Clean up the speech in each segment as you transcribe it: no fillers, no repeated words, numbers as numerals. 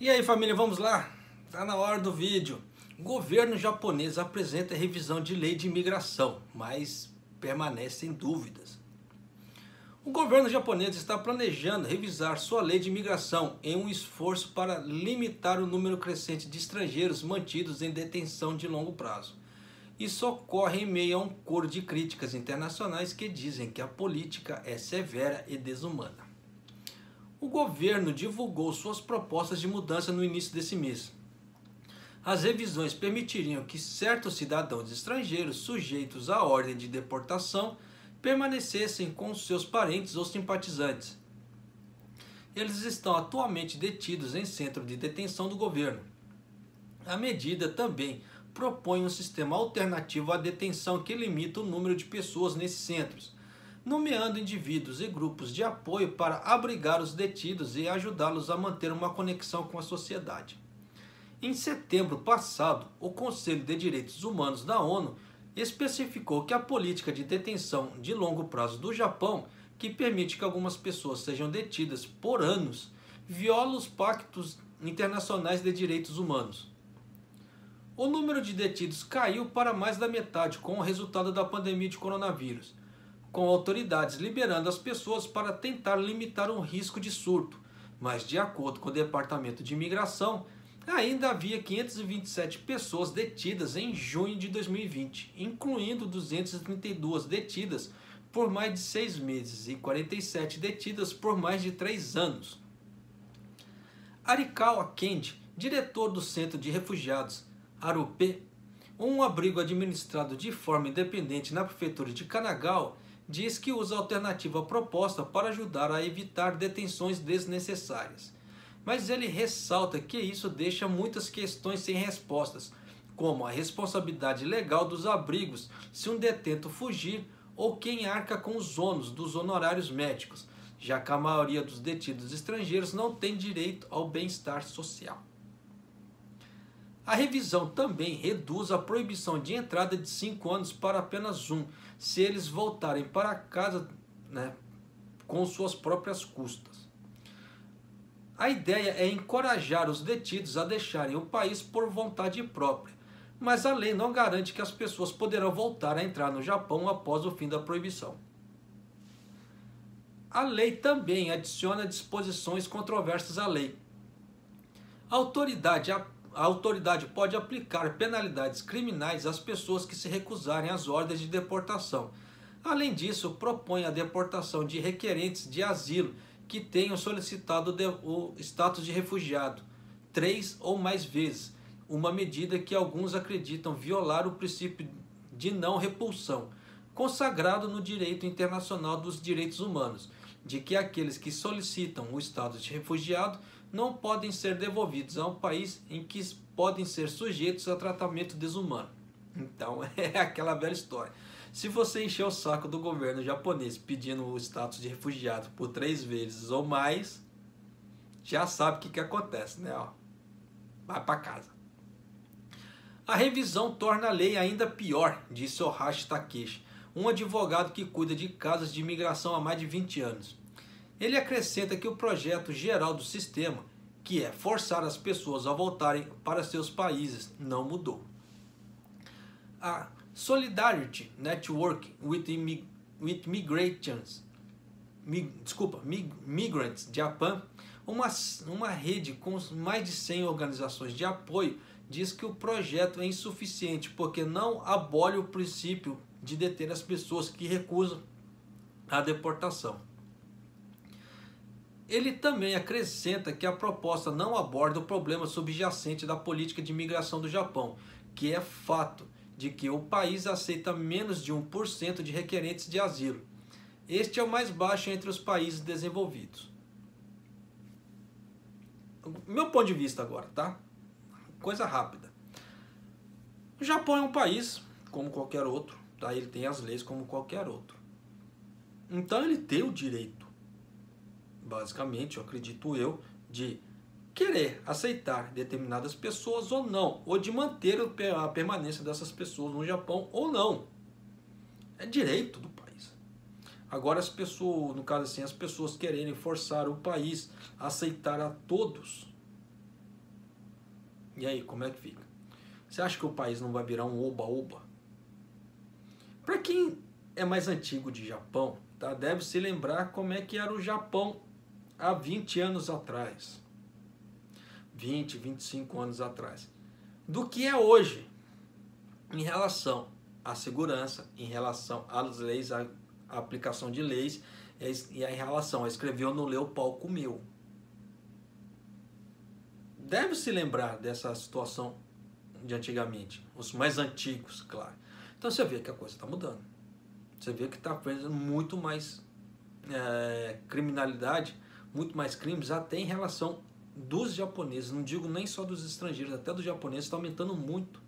E aí, família, vamos lá? Tá na hora do vídeo. O governo japonês apresenta revisão de lei de imigração, mas permanecem dúvidas. O governo japonês está planejando revisar sua lei de imigração em um esforço para limitar o número crescente de estrangeiros mantidos em detenção de longo prazo. Isso ocorre em meio a um coro de críticas internacionais que dizem que a política é severa e desumana. O governo divulgou suas propostas de mudança no início desse mês. As revisões permitiriam que certos cidadãos estrangeiros sujeitos à ordem de deportação permanecessem com seus parentes ou simpatizantes. Eles estão atualmente detidos em centro de detenção do governo. A medida também propõe um sistema alternativo à detenção que limita o número de pessoas nesses centros, nomeando indivíduos e grupos de apoio para abrigar os detidos e ajudá-los a manter uma conexão com a sociedade. Em setembro passado, o Conselho de Direitos Humanos da ONU especificou que a política de detenção de longo prazo do Japão, que permite que algumas pessoas sejam detidas por anos, viola os pactos internacionais de direitos humanos. O número de detidos caiu para mais da metade com o resultado da pandemia de coronavírus, com autoridades liberando as pessoas para tentar limitar um risco de surto, mas de acordo com o Departamento de Imigração, ainda havia 527 pessoas detidas em junho de 2020, incluindo 232 detidas por mais de 6 meses e 47 detidas por mais de 3 anos. Arikawa Kendi, diretor do Centro de Refugiados Arupe, um abrigo administrado de forma independente na prefeitura de Kanagawa, diz que usa a alternativa proposta para ajudar a evitar detenções desnecessárias. Mas ele ressalta que isso deixa muitas questões sem respostas, como a responsabilidade legal dos abrigos se um detento fugir ou quem arca com os ônus dos honorários médicos, já que a maioria dos detidos estrangeiros não tem direito ao bem-estar social. A revisão também reduz a proibição de entrada de 5 anos para apenas 1, se eles voltarem para casa, com suas próprias custas. A ideia é encorajar os detidos a deixarem o país por vontade própria, mas a lei não garante que as pessoas poderão voltar a entrar no Japão após o fim da proibição. A lei também adiciona disposições controversas à lei. A autoridade pode aplicar penalidades criminais às pessoas que se recusarem às ordens de deportação. Além disso, propõe a deportação de requerentes de asilo que tenham solicitado o status de refugiado 3 ou mais vezes, uma medida que alguns acreditam violar o princípio de não repulsão, consagrado no direito internacional dos direitos humanos, de que aqueles que solicitam o status de refugiado não podem ser devolvidos a um país em que podem ser sujeitos a tratamento desumano. Então é aquela velha história. Se você encher o saco do governo japonês pedindo o status de refugiado por 3 vezes ou mais, já sabe o que acontece, né? Vai para casa. A revisão torna a lei ainda pior, disse Ohashi Takeshi, um advogado que cuida de casos de imigração há mais de 20 anos. Ele acrescenta que o projeto geral do sistema, que é forçar as pessoas a voltarem para seus países, não mudou. A Solidarity Network with Migrants Japan, uma rede com mais de 100 organizações de apoio, diz que o projeto é insuficiente porque não abole o princípio de deter as pessoas que recusam a deportação. Ele também acrescenta que a proposta não aborda o problema subjacente da política de imigração do Japão, que é fato de que o país aceita menos de 1% de requerentes de asilo. Este é o mais baixo entre os países desenvolvidos. Meu ponto de vista agora, tá? Coisa rápida. O Japão é um país como qualquer outro, tá? Ele tem as leis como qualquer outro. Então ele tem o direito, basicamente, eu acredito eu, de querer aceitar determinadas pessoas ou não, ou de manter a permanência dessas pessoas no Japão ou não. É direito do país. Agora as pessoas, no caso assim, as pessoas quererem forçar o país a aceitar a todos, E aí, como é que fica? Você acha que o país não vai virar um oba-oba? Para quem é mais antigo de Japão, tá, deve se lembrar como é que era o Japão há 20 anos atrás. 20, 25 anos atrás. Do que é hoje, em relação à segurança, em relação às leis, à aplicação de leis, e em relação a escrever ou não ler, o pau comeu. Deve se lembrar dessa situação de antigamente, os mais antigos, claro. Então você vê que a coisa está mudando. Você vê que está fazendo muito mais criminalidade, muito mais crimes, até em relação dos japoneses. Não digo nem só dos estrangeiros, até dos japoneses está aumentando muito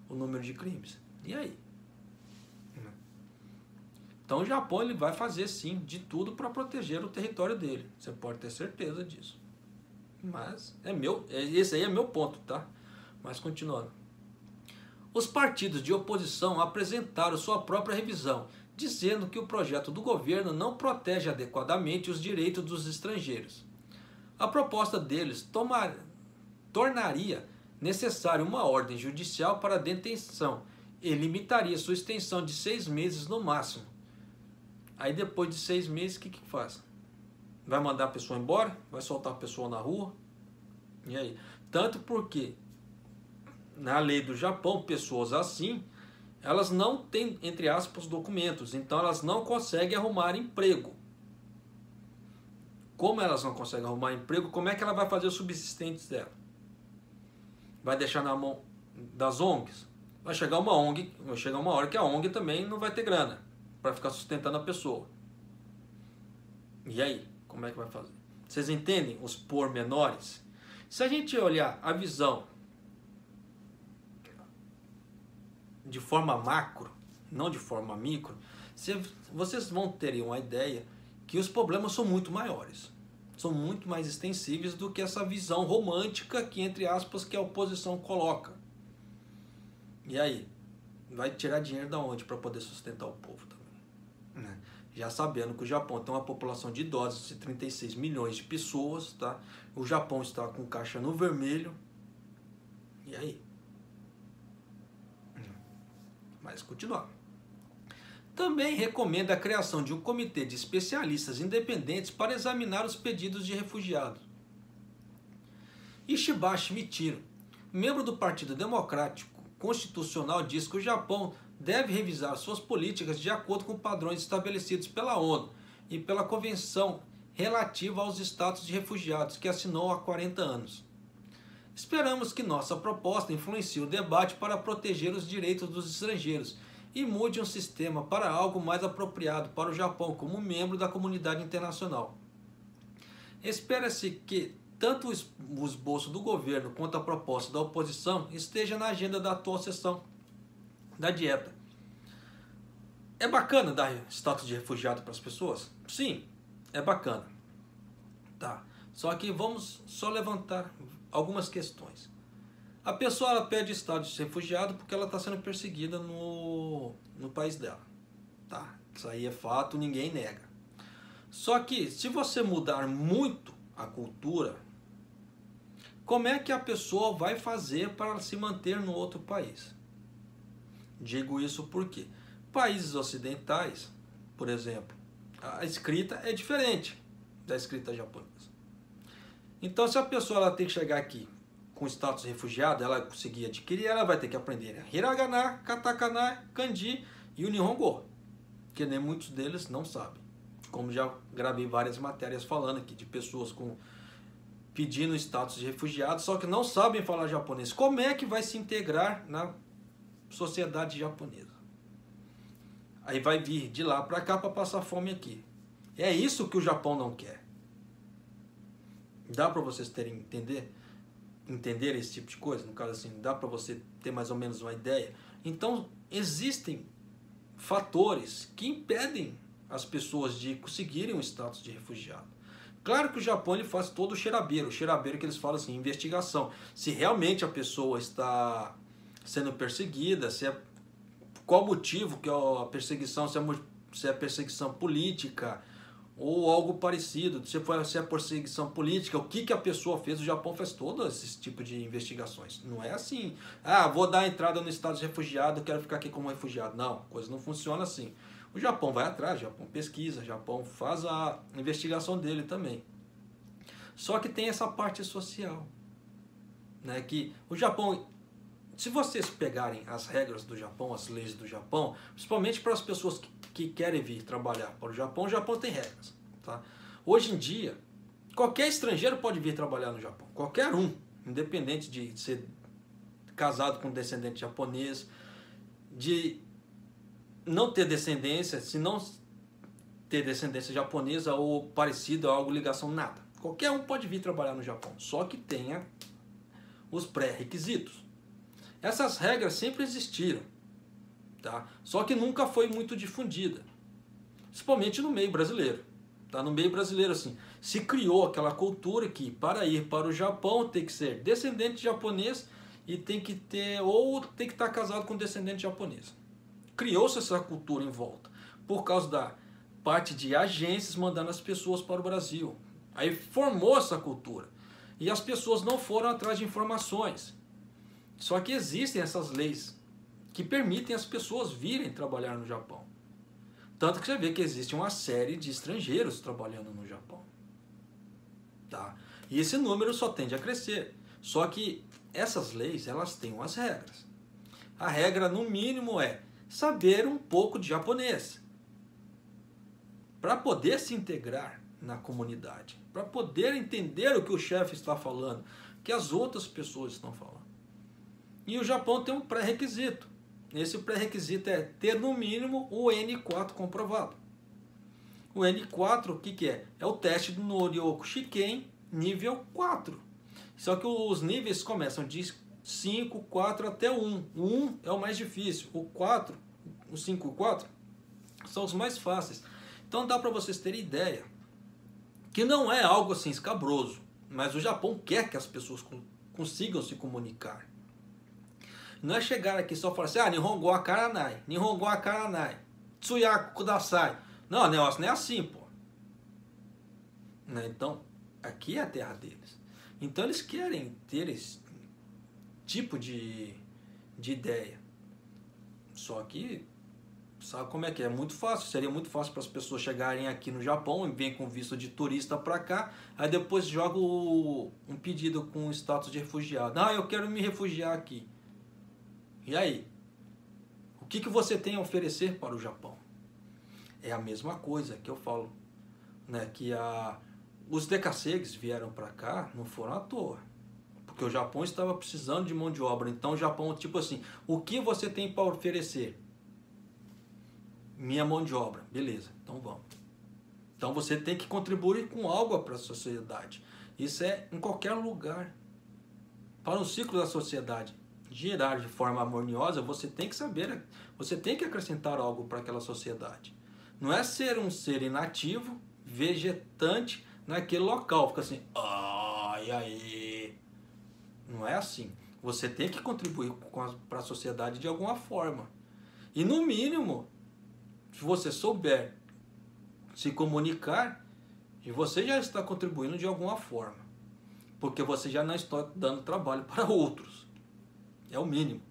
o número de crimes. E aí? Então o Japão ele vai fazer sim de tudo para proteger o território dele. Você pode ter certeza disso. Mas esse aí é meu ponto, tá? Mas continuando. Os partidos de oposição apresentaram sua própria revisão, dizendo que o projeto do governo não protege adequadamente os direitos dos estrangeiros. A proposta deles tornaria necessária uma ordem judicial para a detenção e limitaria sua extensão de 6 meses no máximo. Aí depois de 6 meses, o que faz? Vai mandar a pessoa embora? Vai soltar a pessoa na rua? E aí? Tanto porque na lei do Japão, pessoas assim, elas não têm, entre aspas, documentos. Então elas não conseguem arrumar emprego. Como elas não conseguem arrumar emprego, como é que ela vai fazer os subsistentes dela? Vai deixar na mão das ONGs? Vai chegar uma hora que a ONG também não vai ter grana para ficar sustentando a pessoa. E aí, como é que vai fazer? Vocês entendem os pormenores? Se a gente olhar a visão de forma macro, não de forma micro, vocês vão ter uma ideia que os problemas são muito maiores. São muito mais extensíveis do que essa visão romântica que, entre aspas, que a oposição coloca. E aí? Vai tirar dinheiro da onde para poder sustentar o povo também? Né? Já sabendo que o Japão tem uma população de idosos de 36 milhões de pessoas, tá? O Japão está com caixa no vermelho. E aí? Mas continuando. Também recomenda a criação de um comitê de especialistas independentes para examinar os pedidos de refugiados. Ishibashi Michiro, membro do Partido Democrático Constitucional, diz que o Japão deve revisar suas políticas de acordo com padrões estabelecidos pela ONU e pela Convenção relativa aos status de refugiados, que assinou há 40 anos. Esperamos que nossa proposta influencie o debate para proteger os direitos dos estrangeiros e mude um sistema para algo mais apropriado para o Japão como membro da comunidade internacional. Espera-se que tanto o esboço do governo quanto a proposta da oposição esteja na agenda da atual sessão da dieta. É bacana dar status de refugiado para as pessoas? Sim, é bacana. Tá. Só que vamos só levantar algumas questões. A pessoa ela pede status de refugiado porque ela está sendo perseguida no país dela. Tá. Isso aí é fato, ninguém nega. Só que se você mudar muito a cultura, como é que a pessoa vai fazer para se manter no outro país? Digo isso porque países ocidentais, por exemplo, a escrita é diferente da escrita japonesa. Então, se a pessoa ela tem que chegar aqui com status de refugiado, ela conseguir adquirir, ela vai ter que aprender hiragana, katakana, kanji e o nihongo, que nem muitos deles não sabem. Como já gravei várias matérias falando aqui de pessoas pedindo status de refugiado, só que não sabem falar japonês. Como é que vai se integrar na sociedade japonesa? Aí vai vir de lá para cá para passar fome aqui. É isso que o Japão não quer. Dá para vocês entender esse tipo de coisa? No caso assim, dá para você ter mais ou menos uma ideia? Então, existem fatores que impedem as pessoas de conseguirem um status de refugiado. Claro que o Japão ele faz todo o cheirabeiro que eles falam assim, investigação. Se realmente a pessoa está sendo perseguida, qual motivo que é a perseguição, se é perseguição política ou algo parecido. Se é perseguição política, o que a pessoa fez, o Japão faz todo esse tipo de investigações. Não é assim, vou dar entrada no estado de refugiado, quero ficar aqui como refugiado. Não, a coisa não funciona assim. O Japão vai atrás, o Japão pesquisa, o Japão faz a investigação dele também. Só que tem essa parte social, né, que o Japão, se vocês pegarem as regras do Japão, as leis do Japão, principalmente para as pessoas que querem vir trabalhar para o Japão tem regras. Tá? Hoje em dia, qualquer estrangeiro pode vir trabalhar no Japão, qualquer um, independente de ser casado com descendente japonês, de não ter descendência, se não ter descendência japonesa ou parecida, algo ligação, nada. Qualquer um pode vir trabalhar no Japão, só que tenha os pré-requisitos. Essas regras sempre existiram, tá? Só que nunca foi muito difundida, principalmente no meio brasileiro. Tá? No meio brasileiro, assim, se criou aquela cultura que para ir para o Japão tem que ser descendente japonês e tem que estar casado com descendente japonês. Criou-se essa cultura em volta, por causa da parte de agências mandando as pessoas para o Brasil. Aí formou essa cultura. E as pessoas não foram atrás de informações. Só que existem essas leis que permitem as pessoas virem trabalhar no Japão. Tanto que você vê que existe uma série de estrangeiros trabalhando no Japão. Tá? E esse número só tende a crescer. Só que essas leis, elas têm umas regras. A regra, no mínimo, é saber um pouco de japonês. Para poder se integrar na comunidade. Para poder entender o que o chefe está falando, o que as outras pessoas estão falando. E o Japão tem um pré-requisito. Esse pré-requisito é ter no mínimo o N4 comprovado. O N4, o que é? É o teste do Noryoku Shiken nível 4. Só que os níveis começam de 5, 4 até 1. O 1 é o mais difícil. O 4, o 5 e o 4 são os mais fáceis. Então dá para vocês terem ideia que não é algo assim escabroso, mas o Japão quer que as pessoas consigam se comunicar. Não é chegar aqui só e falar assim, Nihongo wa karanai, Nihongo wa karanai, Tsuyaku kudasai. Não, o negócio não é assim, pô. Né? Então, aqui é a terra deles. Então eles querem ter esse tipo de ideia. Só que, sabe como é que é? É muito fácil. Seria muito fácil para as pessoas chegarem aqui no Japão e virem com visto de turista para cá, aí depois jogam um pedido com status de refugiado. Eu quero me refugiar aqui. E aí? O que você tem a oferecer para o Japão? É a mesma coisa que eu falo, né? Que os decassegues vieram para cá, não foram à toa. Porque o Japão estava precisando de mão de obra. Então o Japão, tipo assim, o que você tem para oferecer? Minha mão de obra. Beleza, então vamos. Então você tem que contribuir com algo para a sociedade. Isso é em qualquer lugar. Para o ciclo da sociedade girar de forma harmoniosa, você tem que saber, você tem que acrescentar algo para aquela sociedade. Não é ser um ser inativo, vegetante naquele local, fica assim, e aí? Não é assim. Você tem que contribuir para a sociedade de alguma forma. E no mínimo, se você souber se comunicar, você já está contribuindo de alguma forma. Porque você já não está dando trabalho para outros. É o mínimo.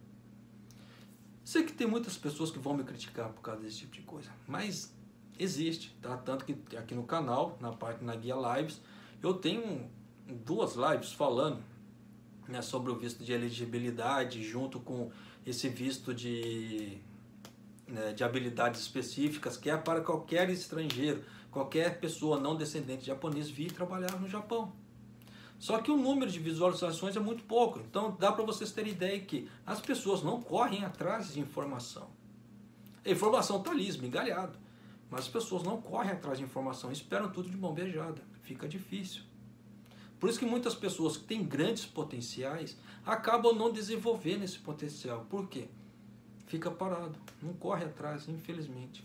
Sei que tem muitas pessoas que vão me criticar por causa desse tipo de coisa, mas existe, tá? Tanto que aqui no canal, na guia Lives, eu tenho 2 lives falando, né, sobre o visto de elegibilidade, junto com esse visto de habilidades específicas, que é para qualquer estrangeiro, qualquer pessoa não descendente de japonês vir trabalhar no Japão. Só que o número de visualizações é muito pouco. Então dá para vocês terem ideia que as pessoas não correm atrás de informação. A informação está ali, esmigalhada. Mas as pessoas não correm atrás de informação, esperam tudo de mão beijada. Fica difícil. Por isso que muitas pessoas que têm grandes potenciais acabam não desenvolvendo esse potencial. Por quê? Fica parado, não corre atrás, infelizmente.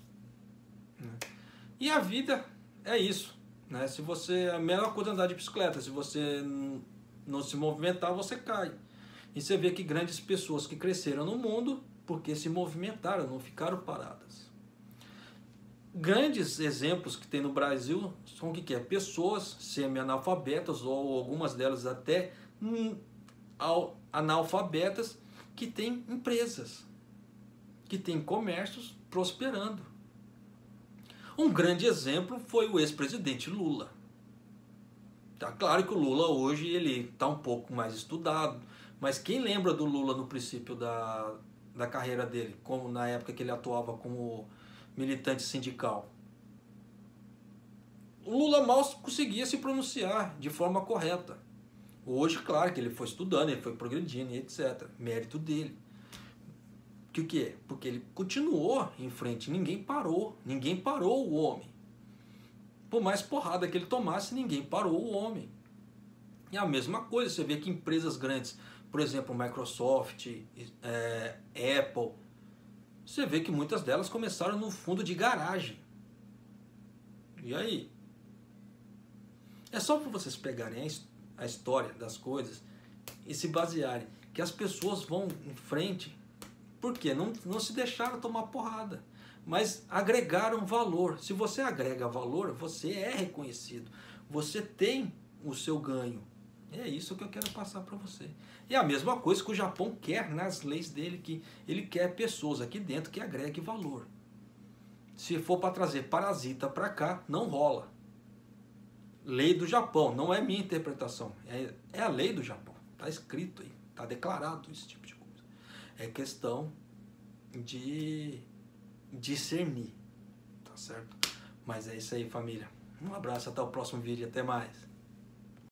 E a vida é isso. Né? Se você, a melhor coisa é andar de bicicleta. Se você não se movimentar, você cai. E você vê que grandes pessoas que cresceram no mundo porque se movimentaram, não ficaram paradas. Grandes exemplos que tem no Brasil são o que é? Pessoas semi-analfabetas ou algumas delas até analfabetas que têm empresas, que têm comércios prosperando. Um grande exemplo foi o ex-presidente Lula. Tá claro que o Lula hoje ele está um pouco mais estudado, mas quem lembra do Lula no princípio da carreira dele, como na época que ele atuava como militante sindical? O Lula mal conseguia se pronunciar de forma correta. Hoje, claro que ele foi estudando, ele foi progredindo e etc. Mérito dele. O que é? Porque ele continuou em frente, ninguém parou o homem. Por mais porrada que ele tomasse, ninguém parou o homem. E a mesma coisa, você vê que empresas grandes, por exemplo, Microsoft, Apple, você vê que muitas delas começaram no fundo de garagem. E aí? É só para vocês pegarem a história das coisas e se basearem que as pessoas vão em frente. Por quê? Não se deixaram tomar porrada, mas agregaram valor. Se você agrega valor, você é reconhecido. Você tem o seu ganho. É isso que eu quero passar para você. E a mesma coisa que o Japão quer nas leis dele, que ele quer pessoas aqui dentro que agreguem valor. Se for para trazer parasita para cá, não rola. Lei do Japão, não é minha interpretação. É a lei do Japão. Está escrito aí, está declarado esse tipo de coisa. É questão de discernir, tá certo? Mas é isso aí, família. Um abraço, até o próximo vídeo e até mais.